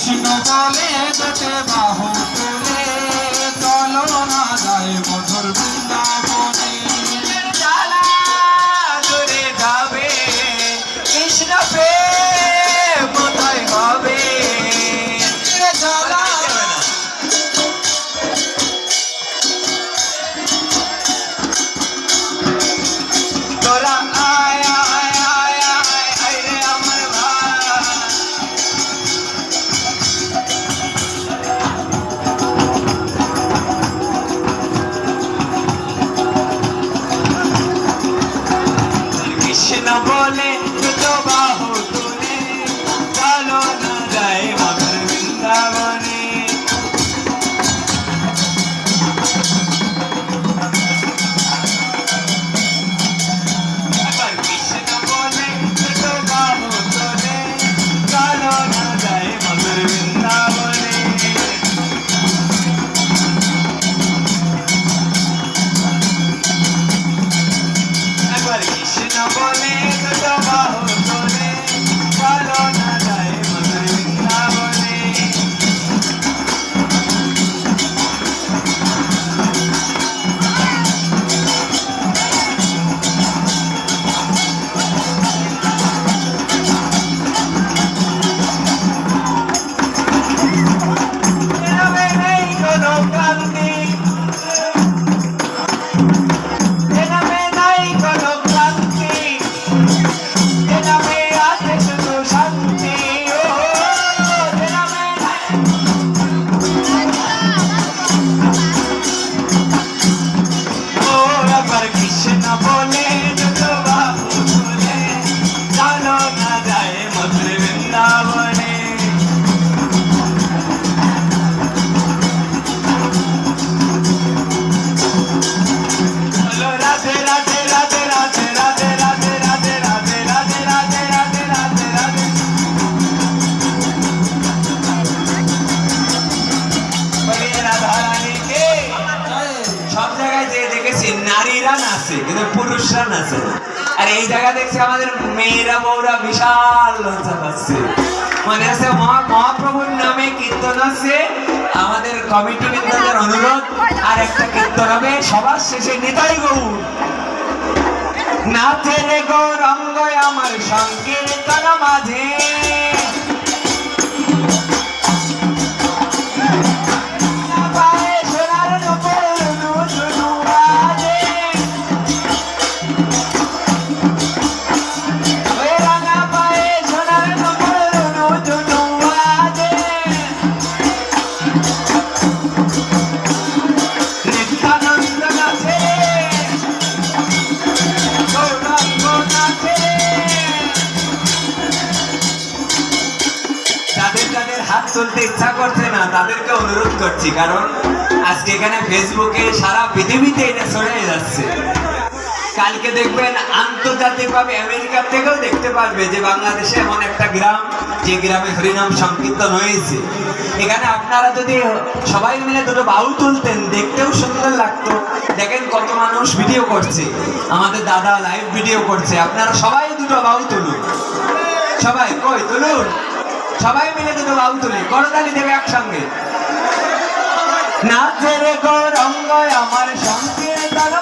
কৃষ্ণ বলে দুটে বাহু তুলে চলো না যায় মধুর বৃন্দাবনে জ্বালা দূরে যাবে কৃষ্ণ প্রেম কোথায় হবে জ্বালা তোরা আয় আয় আয় আয় আয় রে আমার ভাই কৃষ্ণ বলে দুটো বাহু তুলে চলো না যায় মধুর বৃন্দাবনে একবার কৃষ্ণ বলে দুটো বাহু তুলে চলো না যায় মধুর বৃন্দাবনে একবার কৃষ্ণ বলে দুটো বাহু তুলে চলো না যায় মধুর বৃন্দাবনে এভাবে নেই কোনো ক্লান্তি এভাবে নাই কোনো ক্লান্তি এভাবে আছে শুধু শান্তি ও এভাবে নাই ও একবার কৃষ্ণ বলে দুটো বাহু তুলে চলো না যায় মধুর বৃন্দাবনে বলো রাধে রাধে রাধে রাধে রাধে রাধে রাধে রাধে রাধে রাধে রাধে রাধে রাধে বলিয়ে রাধা রানীকে সব জায়গায় যে দেখেছি নারীরা নাচে কিন্তু পুরুষরা নাচে না। আর এই জায়গা দেখছি আমাদের মেয়েরা বউরা বিশাল লজ্জা পাচ্ছে মনে আছে মহাপ্রভুর নামে কীর্তন আছে আমাদের কমিটি বৃন্দদের অনুরোধ আর একটা কীর্তন হবে সবার শেষে নিতাই গৌর নাচে রে গৌরঙ্গ আমার সংকীর্তন মাঝে পায়ে সোনার নূপুর নুটুনু বাজে। ওই রাঙা পায়ে সোনার নূপুর নুটুনু বাজে। নিত্যানন্দ নাচে গৌরাঙ্গ নাচে যাদের যাদের হাত তুলতে ইচ্ছা করছে না তাদেরকে অনুরোধ করছি কারণ আজকে এখানে ফেসবুকে সারা পৃথিবীতে এটা ছড়িয়ে যাচ্ছে কালকে দেখবেন আন্তর্জাতিকভাবে আমেরিকার থেকেও দেখতে পারবে যে বাংলাদেশে এমন একটা গ্রাম যে গ্রামে হরিনাম সংকীর্তন হয়েছে এখানে আপনারা যদি সবাই মিলে দুটো বাহু তুলতেন দেখতেও সুন্দর লাগতো দেখেন কত মানুষ ভিডিও করছে আমাদের দাদা লাইভ ভিডিও করছে আপনারা সবাই দুটো বাহু তুলুন সবাই কই তুলুন সবাই মিলে দুটো বাহু তুলি করতালি দেবে একসঙ্গে নাচে রে গৌরঙ্গ আমার সংকীর্তন